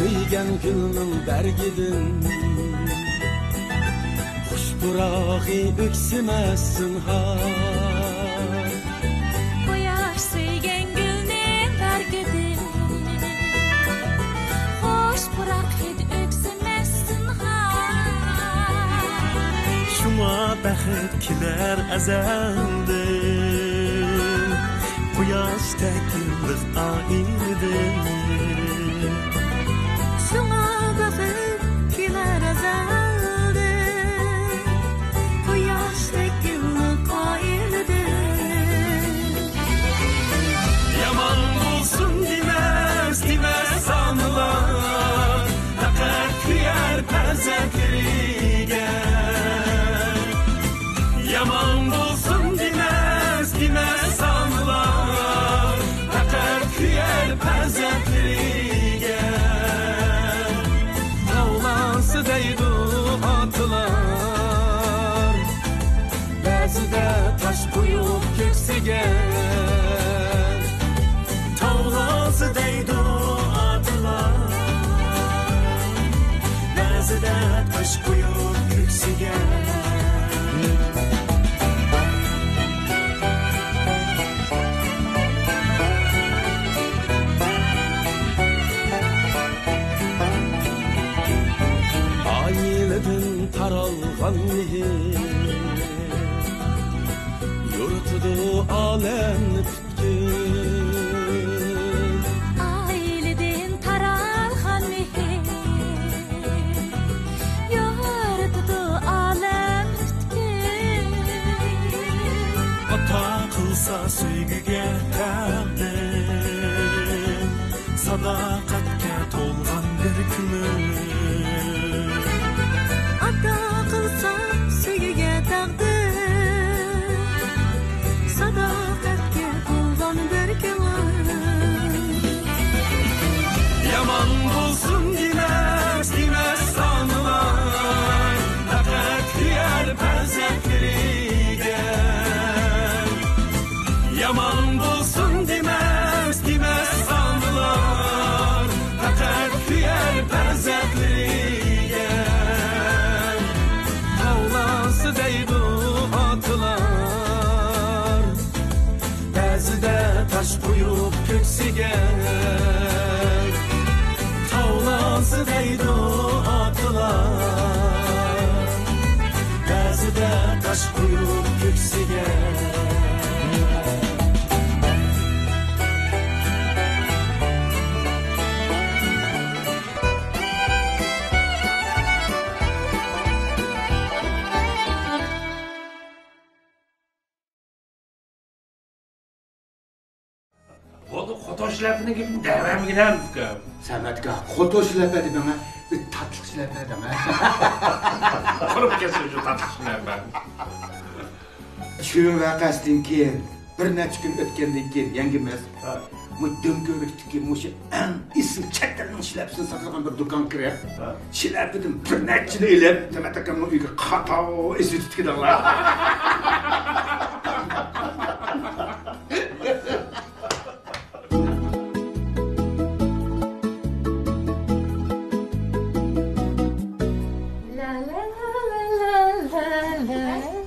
Suygan gülnün bergidin Xush purağı öksüməsin har Quyosh suygan gulning bergidin Xush puroq hid öksüməsin har Şuna bəxət kilər əzəldir Quyosh təkillik aynidir Şuna bəxət kilər əzəldir Quyosh təkillik aynidir Yaman bulsun demez anılar Fəqət kuyar pərzəkliyə Yaman bulsun demez anılar Fəqət kuyar pərzəkliyə Ağlansı deydu atılar Bəzidə taş qoyub köksüge Tavlası deydu atılar Bəzidə taş qoyub köksüge Aileden taralgan mihir Yurtudu alemni tütkün Aileden taralgan mehr Yortudu alem tütkün Ata kılsa süygüge təqdim Sadaqatke tolgan bir günüm Ata qılsa süyüge taqdir Sadaqatga to'lgan bir kun Yaman bulsun demez anılar Fəqət kuyar pərzəkliyə Yaman bulsun demez anılar Fəqət kuyar pərzəkliyə Ağlansı deydu atılar Bəzidə taş qoyub köksüge Tavlası deydu atılar Bəzidə taş qoyub köksüge Oldu xotoşlapını gibi devam gidelim fikrim. Sametga qo'to shilapadi bana bir tatlı shilapadi bana. Kurup kesiyor şu tatışlar ben. Shu vaqasdan keyin bir necha kun o'tgandan keyin yangimiz bu do'mko'rikdagi mushu eng ism chaktalning shilapsini saqlagan bir do'kon kirib, shilapidan bir nechini ilib, Samet akamning uyiga qato esi tutganlar.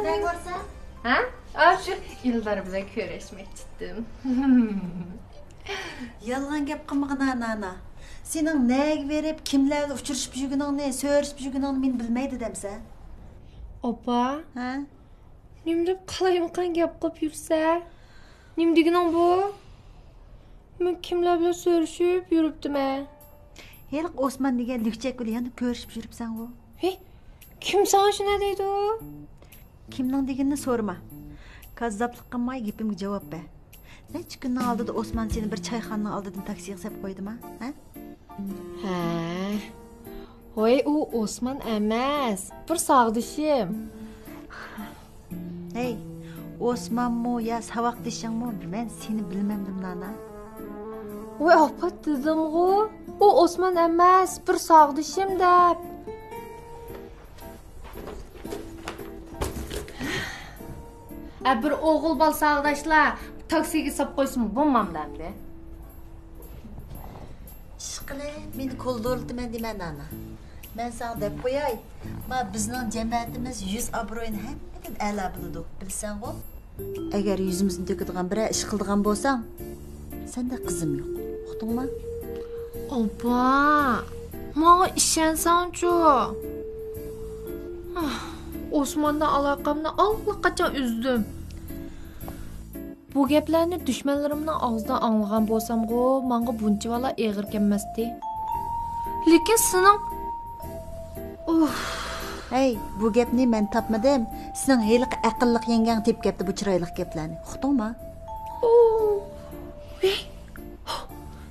Ne görsen? Ha? Şu yıllar bize köreşmek çıktım. Yalgan gap qilmag'in ana. Sening nega berib, kimlarga uchrashib yurganingni, so'rashib yurganingni men bilmaydi demsa. Opa, Ha? nim deb qalaymiqan gap qilib yursa? Nim deganing bu? Men kimlar bilan so'rashib yuribdim-a? Heliq Osman degan lükchak bilan ko'rishib yuribsan u. Hey, kim sana shuna deydi u? Kimning deganini so'rama. Kazzablik qilmay gapimga javob ber. Necha kundan oldida Osman seni bir choyxonaning oldidan taksiga qisab qo'ydimi, ha? Ha. Voy, u Osman emas, bir sog'dishim. Hey, Osmanmi ya saboqdishingmi? Men seni bilmamdim nana. Voy, opa dedim-ku, u Osman emas, bir sog'dishim deb. Bir o'g'il bol sog'dashlar taksiga sap qo'ysin bo'lmam demdi. İşqilib, meni ko'ldirdiman deman ana. Men sana deb qo'yay. Ma bizning jamiyatimiz yuz obro'yini hammadan a'lo biladi, bilsan-ku. Agar yuzimizni to'kadigan biror ish qildigan bo'lsang, senda qizim yo'q. Uqdingmi? Opa, manga ishonsang-chu. Osmondan aloqamni allaqachon uzdim. Bu gaplarni dushmanlarimning og'zidan anglagan bo'lsam-ku, menga bunchavala og'ir kelmasdi. Lekin sening Hey, bu gapni men topmadim. Sening heliq aqlliq yengang tep gapdi bu chiroyli gaplarni. Uqdingmi?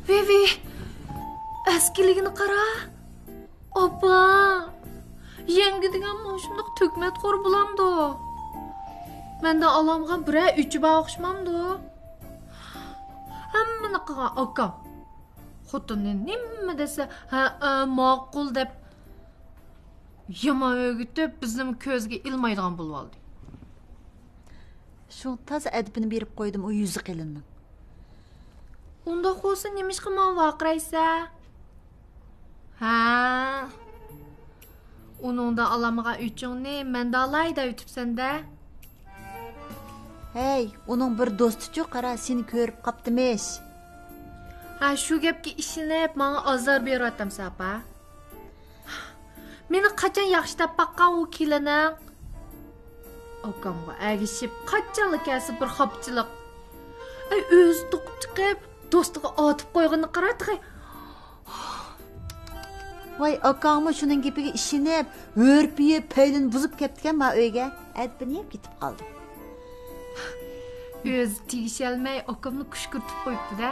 Ve. Eskiligini qara. Opa. Yengi degan moshundoq tökmet xor bulamdı. Mende alamgan birə üçü bağışmamdı. Hammani qilgan akam. Xotini nima desa, ma'qul deb yomon o'gitib bizim ko'zga ilmaydigan bo'lib oldi. Shu toza adibini berib qo'ydim o yuzi qilinning. Unda bo'lsa nimishqa men vaqiraysa? Uningda alamgan uchungni menda alayda o'tibsan-da. Hey, uning bir do'sti-chu qara seni ko'rib qaptimish. Shu gapga ishinib, menga azor beryapsan, apa. Meni qachon yaxshi deb baqqan u kelining? Akamga agishib, qachonlik kelsa bir xopchilik. O'zi to'qib chiqib, do'stiga otib qo'yganini qaradi. Voy, akangmi shuning gapiga ishinib, o'rpiyib, paylini buzib ketgan ma uyga. Adbini yeb ketib qoldi. O'zi tegisholmay akamni kushkirtib qo'yibdi-da.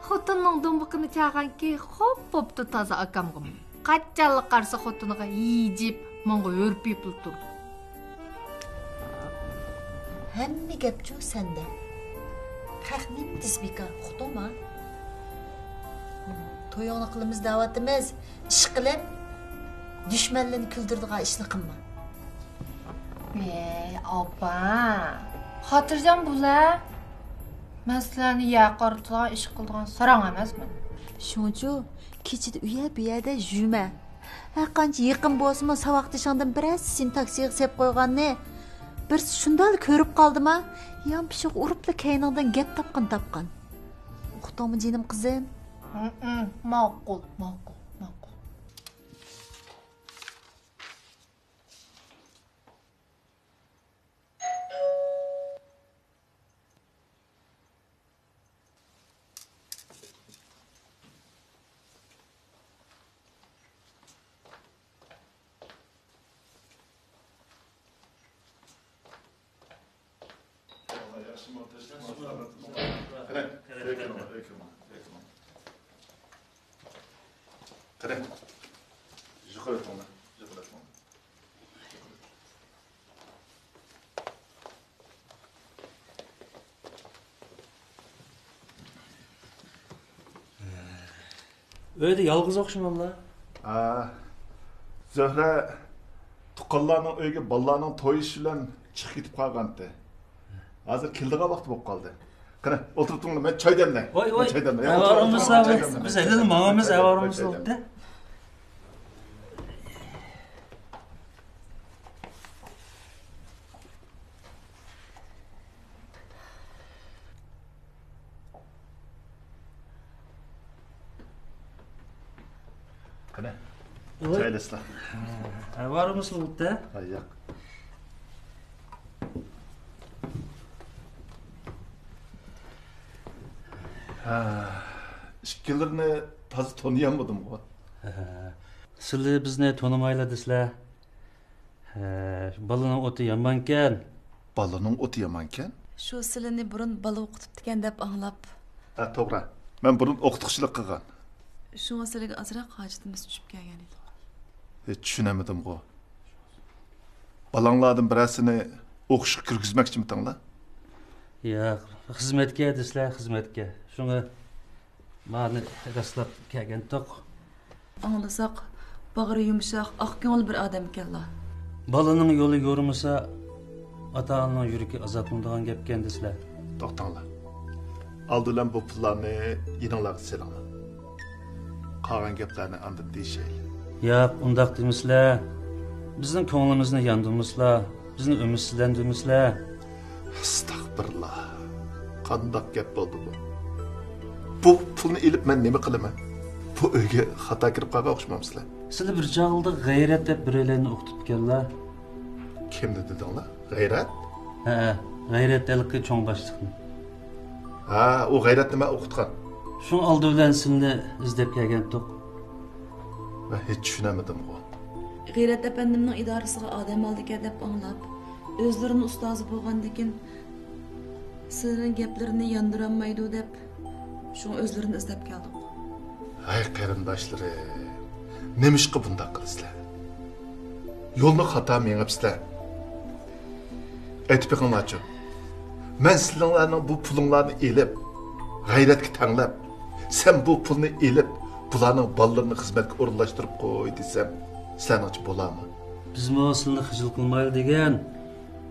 Xotinning dumbuqini chaqanki, xo'p bo'pti toza akamga. Qachonlik qarsa xotiniga yeyib, menga o'rpiyib turdi. Hamma gapchu senda. Qahmin tisbika, uqdingmi? To'yingni qilamiz da'vatimiz, ish qilib, dushmanlarni kuldirdigan ishni qilma. Opa, xotirjam bo'lar. Maslani yaqortigan ish qildigan sarang emasman. Shunchu, kechida bu yerda yuma. Har qancha yaqin bo'lsa-mu, savoqdishingdan birasi sen taksiga sep qo'yganni bir shunday ko'rib qoldima, yam pishiq uribla kayningdan gap topgan. Uqdingmi jinim qizim? Ma'qul. Kare. Yukarı tona. Öyle yalğız okşamamla. Zöhre tuqqanlarning uyga bolalarning to'yishi bilan chiqib ketib qolgandi. Hozir keldigan vaqt bo'lib qoldi. Qani, o'tirib turing, men choy demlay. Voy, choy demlay. biz elini mağamız avarımız oldu. Qani, choylasizlar. Avarımız oldu. Yo'q. İşkilerini tazı tanıyamadım o. Sizlar bizni tonimayladingizlar. Balaning o'ti yomonkan. Balaning o'ti yomonkan? Shu silini burun bala o'qitibdigan deb anglab. To'g'ri. Men burun o'qituvchilik qilgan. Shu masalaga azroq hojatimiz tushib kelgan edi. Tushunamadim o. Balanglardan birasini o'qishga kirgizmoqchimisizlar? Yo'q, xizmatga desizlar, xizmatga. Shunga meni raslab kelgan to'q. Anglasak, bag'ri yumshoq, oq ko'ngil bir odam ekanlar. Balaning yo'li yo'rimasa, ota-onaning yuragi azoblanadigan gapkan desizlar. To'xtanglar. aldı bilan bu pullarni yininglarga selinglar. Qolgan gaplarni andin deyishayli. Yo'q, undaq demisizlar. Bizning ko'nglimizni yandimizlar, bizni umidsizlandimizlar. Astagfirullah. Qandaq gap bo'ldi bu? Bu pulni ilib men nima qilaman? Bu uyga xato kirib qolgan o'xshamamsizlar. Sizlar bir chog'da g'ayrat deb biraylarni o'qitibganlar. Kimni dedinglar? G'ayrat? Ha, g'ayrat dalqi cho'ng boshliqni. Ha, u g'ayrat nima o'qitgan? Shu oldi bilan sizni izlab kelgandik. Men hech tushunamadim bu. G'ayrat apandimning idorasiga odam oldiga deb anglab, o'zlarini ustozi bo'lgandikin sizning gaplarini yondiranmaydi deb shu o'zlarini izlab keldik. Ay qarindoshlarim, nima ishqa bunday qilasizlar? Yo'lni xato mengibsizlar. Aytib beqinglarchi. Men sizlarning bu pulinglarni elib, g'ayratga tanglab, sen bu pulni elib, bularning bolalarini xizmatga o'rinlashtirib qo'y desam, sizlarning bo'ladimi? Bizmi sizni xijil qilmayli degan.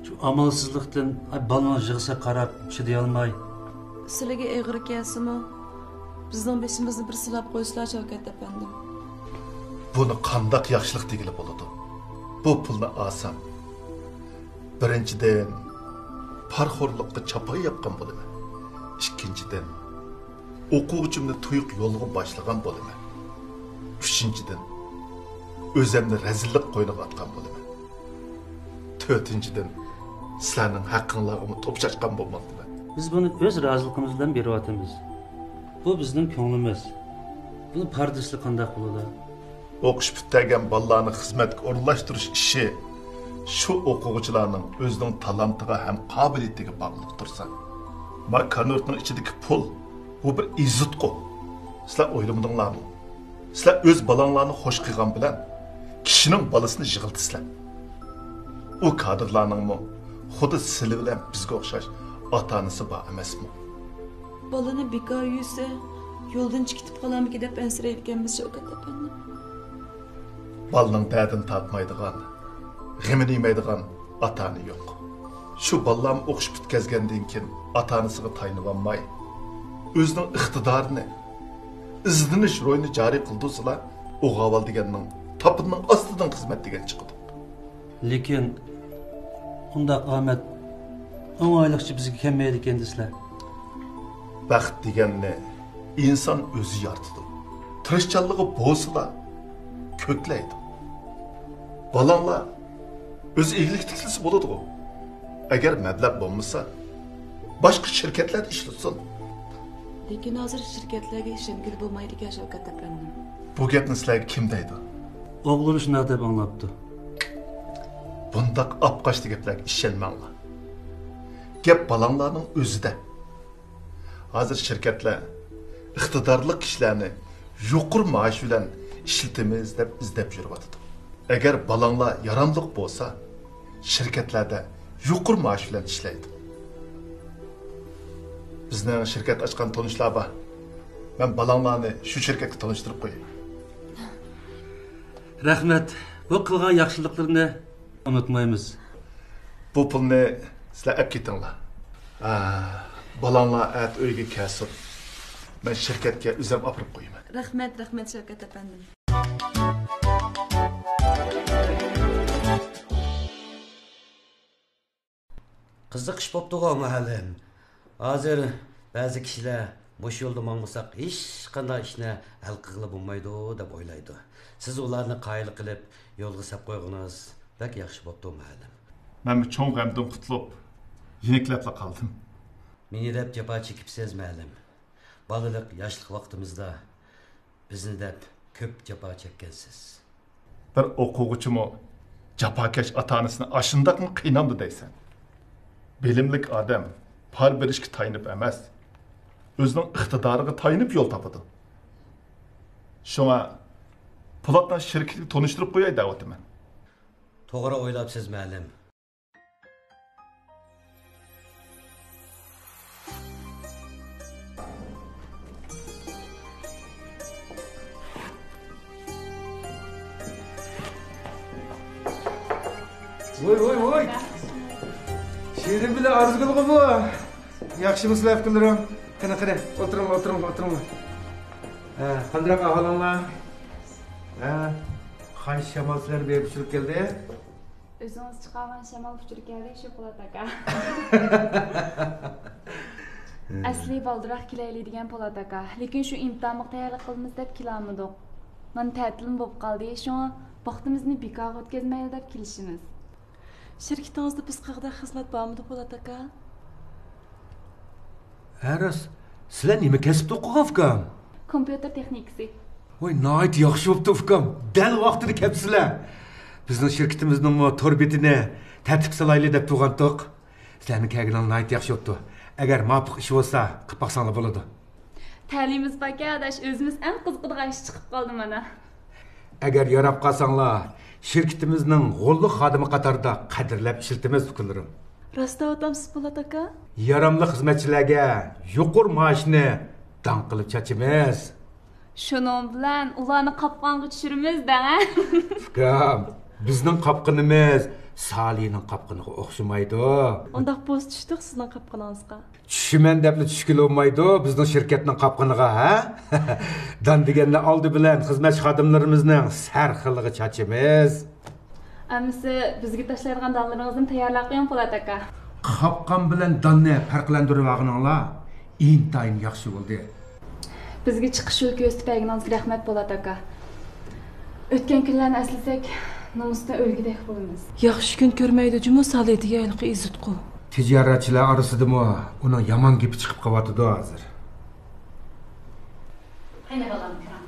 Shu amalsizlikdan balon yig'sa qarab chiday olmay. Sizlarga og'ir kelsimi, bizning beshimizni bir silab qo'ysizlar Shavkat apandim. Buni qandoq yaxshilik degili bo'ladi? Bu pulni olsam, birinchidan parxo'rlikqa chapay yapgan bo'laman. Ikkinchidan o'quvchimni tuyuq yo'lga boshlagan bo'laman. Uchinchidan o'zimni razillik qo'yniga atgan bo'laman. To'rtinchidan sizlarning haqqinglarga to'pchashgan bo'lmoqdaman. Biz buni o'z roziligimiz bilan beryapmiz. Bu bizning ko'nglimiz. Buni pardisli qanday bo'ladi? O'qish bitgan bolalarni xizmatga o'rinlashtirish ishi shu o'quvchilarning o'zining talantiga ham qobiliyatiga bog'liq tursa. Ma konvertning ichidagi pul bu bir izutqu. Sizlar o'ylamadinglarmi? Sizlar o'z balanglarni xo'sh qilgan bilan kishining bolasini yig'iltisizlar. U kadrlarningmi xuddi sizlar bilan bizga o'xshash ota-onasi bor emasmi? Balani bekor yursa, yo'ldan chiqib qolamiki deb ansirayotganmiz Shavkat apandim. Balning dardini tatmaydigan, g'amini yemaydigan ota-ona yo'q. Shu ballam o'qish bitkazgandan keyin ota-onasiga taynib olmay, o'zining iqtidorini, izlanish ro'yini joriy qildirsizlar, o'g'aval deganning topinning ostidan xizmat degan chiqdi. Lekin undaq omad o'ng'ayliqcha bizga kelmaydi ekan desizlar. Baxt deganni inson o'zi yaratadi. Tirishchanligi bo'lsa ko'klaydi. Balanglar o'z eglik tiklisi bo'ladi-ku. Agar mablag' bo'lmasa, boshqa shirkatlar ishlatsin. Lekin hozir shirkatlarga ishongil bo'lmaydi ekan Shavkat apandim. Bu gapni sizlarga kim deydi? O'g'lim shunday deb anglabdi. Bundaq apqashli gaplarga ishonmanglar. Gap balanglarning o'zida. Hozir shirkatlar iqtidorli kishilarni yuqori maosh bilan ishlatamiz deb izlab yuryapti. Agar balanglar yaramliq bo'lsa, shirkatlarda yuqori maosh bilan ishlaydi. Bizning shirkat ochgan tanishlar bor. Men balanglarni shu shirkatga tanishtirib qo'yay. Rahmat. Bu qilgan yaxshiliklarni unutmaymiz. Bu pulni sizlar olib ketinglar. Balanglar at uyga kelsin. Men shirkatga o'zim olib qo'yaman. Rahmat Shavkat apandim. Qiziqish bo'pti-ku mahallim. Hozir ba'zi kishilar bosh yo'lda mangmasak hech qanday ishni hal qilib bo'lmaydi deb o'ylaydi. Siz ularni qoyil qilib yo'lga sap qo'yganingiz bak yaxshi bo'pti mahallim. Men cho'ng g'amdan qutulib, yeniklab qoldim. Meni deb jafo chekibsiz mahallim. Balalik, yoshlik vaqtimizda bizni deb ko'p jafo chekkansiz. Bir o'quvchimi jafokash ota-onasini ashundaqmi qiynamdi deysan? Bilimlik odam par berishga tayinib emas, o'zining iqtidoriga tayinib yo'l topadi. Shunga Polatdan shirkatga tanishtirib qo'yay da'vatiman. To'g'ri o'ylabsiz mahallim. Voy. Şirin bile arzgılığı bu. Yakışımız lafkınlarım. Qani, o'tiring. Qanday ahvolinglar? Xan shamol sizlarni berib tushirib keldi. O'zingiz chiqargan shamol uchirib keldi, shu Po'lat aka. Asli baldiroq kelayli degan Po'lat aka, lekin shu imtihonga tayyorlik qilamiz deb kelolmadik. Men ta'tilim bo'lib qoldi, shunga vaqtimizni bekorga o'tkazmaylik deb kelishimiz. Şirketingizda biz qanday xizmat bormidi Po'lat aka? Aras, sizlar nima kasbda o'qigan ukam? Kompyuter texnikasi. Voy, nihoyat yaxshi bo'pti ukam. Dal vaqtida kelibsizlar. Bizning shirkatimizning tor betini tartib solayli deb turgandik. Sizlarning kelganingiz nihoyat yaxshi bo'pti. Agar muvaffaq ish bo'lsa, qilib baqsanglar bo'ladi. Ta'limimiz bakadash o'zimiz ham qiziqadigan ish chiqib qoldi mana. Agar yarab qolsanglar, shirkatimizning g'olli xodimi qatorida qadrlab ishlatamiz ukunlarim. Rostda o'tamsiz Po'lat aka? Yaramli xizmatchilarga yuqori maoshni dan qilib chachimiz. Shuning bilan ularni qopqonga tushiramiz-da. Ukam, bizning qopqinimiz Salihning qopqiniga o'xshamaydi. Undaq post tushdik sizning qopqiningizga. Tushiman deb tushkil olmaydi bizning shirkatning qopqiniga, ha? Dan deganda oldi bilan xizmat xodimlarimizning sarxiliga chachimiz. Amisi bizga tashlaydigan donlaringizni tayyorlab qo'ying Po'lat aka. Qopqon bilan donni farqlantirib olganinglar intayin yaxshi bo'ldi. Bizga chiqish yo'l ko'rsatganingizga rahmat Po'lat aka. O'tgan kunlarni eslasak, nomusdan o'lgidek bo'lamiz. Yaxshi kun ko'rmaydi jumu Salih deganliq izzatqu. Tijoratchilar orasidami uning yomon gapi chiqib qolyapti hozir. Qani bolam kiram.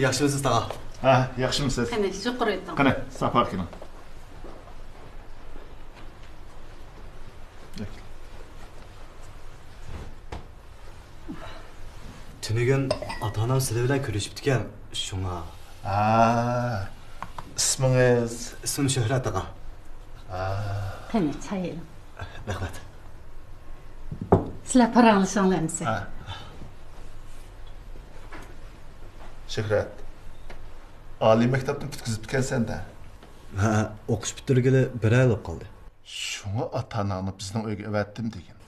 Yaxshimisiz tog'a? Ha, yaxshimisiz? Qani, shukur etdim. Qani, safar keling. Tunigun ota-onam sizlar bilan ko'rishib ekan, shunga. Ismingiz? Ismim Shuhrat tog'a. Qani, choy. Rahmat. Sizlar paranglashinglarmisiz? Shuhrat. Oliy maktabdan bitkizib ekansan-da. Ha, o'qish bitirgili 1 oy bo'lib qoldi. Shunga ota-onangni bizning uyga avatdim degan.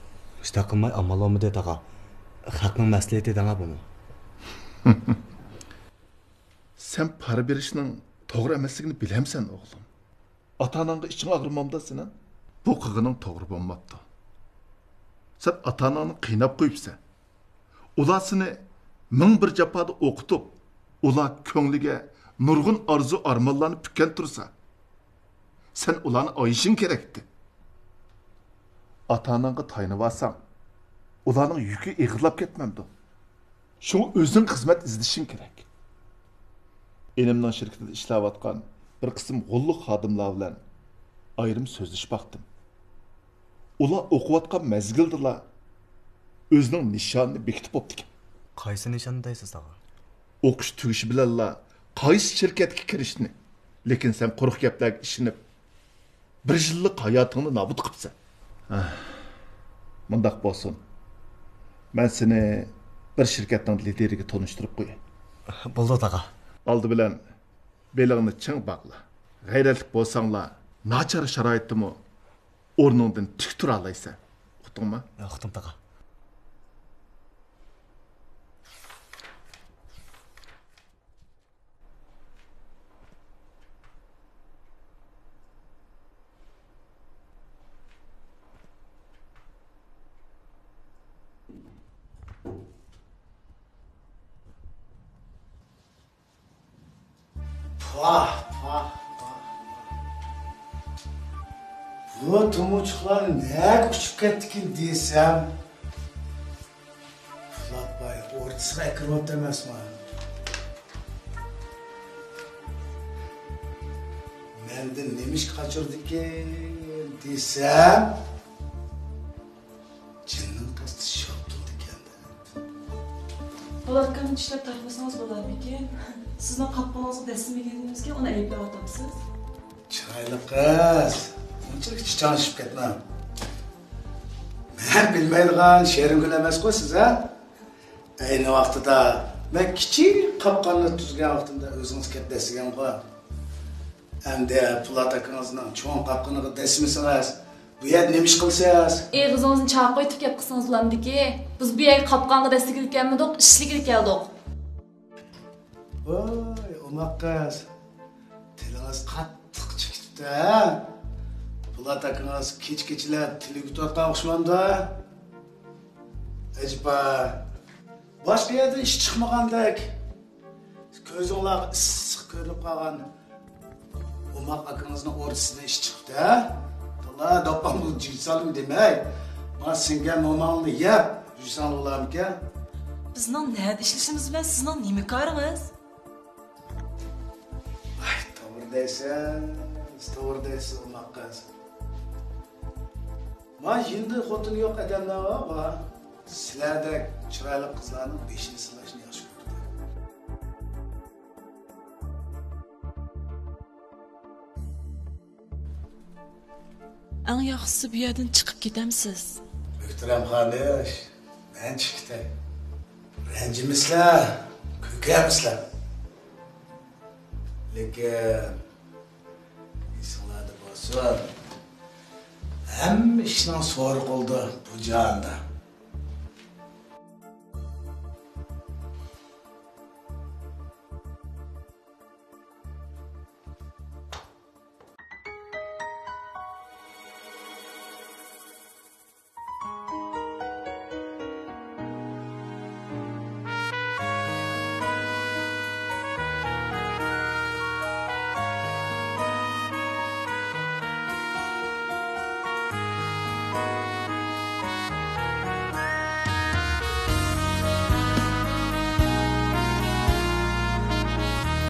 Ishta qilmay amal olmadi tog'a. Haqning maslahati danga buni. Sen para berishning to'g'ri emasligini bilamsan, o'g'lim. Ota-onangga iching og'rimamda seni. Bu qilganing to'g'ri bo'lmabdi. Sen ota-onangni qiynab qo'yibsan. Ular seni ming bir jafoda o'qitib, ular ko'ngliga nurg'un arzu armonlarni pukkan tursa, sen ularni oyishing kerakdi. Ota-onangga taynib olsang, ularning yuki ig'irlab ketmamdi. Şunu o'zing xizmat izlashing kerak. Elimning shirkatida ishlayotgan bir qism g'ulluq xodimlar bilan ayrim so'zlashib baqdim. Ular o'qiyotgan mezgildilar o'zining nishonini bekitib bo'pti. Qaysi nishonni deysiz tog'a? O'qish tugishi bilanla qaysi shirkatga kirishni, lekin sen quruq gaplarga ishinib 1 yillik hayotingni nobud qilibsan. Mundaq bo'lsin. Men seni bir shirkatning lideriga tanishtirib qo'yay. Bo'ldi tog'a. Oldi bilan belingni ching bog'la. G'ayratli bo'lsanglar, nachar sharoitdimi o'rningdan tik tura olaysan. Uqdingmi? Uqdim tog'a. Bu tumuçuklar ne küçük etkin desem, Flatbay ortasına kırmızı demez mi? Menden nemiş kaçırdı ki desem, cinin kastı şaptıldı kendine. Polatkan'ın işler tartmasanız bo'lar ekan. Sizning qopqoningizga dastim ekaningizga uni ayblab o'tamsiz. Chiroyli qiz. Unchalik chiqanishib ketma. Men bilmaydigan sheringul emas-ku siz, ha? Ayni vaqtida men kichik qopqonni tuzgan vaqtimda o'zingiz kattasigan qo'y. Endi Polat akangizning cho'ng qopqoniga dasmisingiz, Bu yer nima ish qilsiz? Eg'izingizni chaqib aytib kelib qilsangiz bo'lamdiki. Biz bu yerga qopqonga dastiga kelmadik, ishligiga keldik. Voy, umaq qiz. Tilingiz qattiq chiqibdi. Bulat akangiz kech-kechalab tiliga tortgan o'xshamanda. Ajba. Boshqa yerda ish chiqmagandek. Ko'zinglar issiq ko'rinib qolgan. Umaq akangizning o'rtasidan ish chiqibdi. To'la dopamni jilsalim demay. Men senga mo'malni yeb, jilsanlarmika. Bizning nada ishlashimiz bilan sizning nima koringiz? Ay, to'g'ri deysiz, umaq qiz. Men endi xotin yo'q odamlar bor. Sizlardek chiroyli qizlarning beshini silashni yaxshi ko'rdim. Eng yaxshisi bu yerdan chiqib ketamsiz. Muhtaram xonish, men chiqdim. Ranjimislar, ko'kamislar. Lekin esinglarda bo'lsin, hamma ishning so'ri qoldi bu jonda.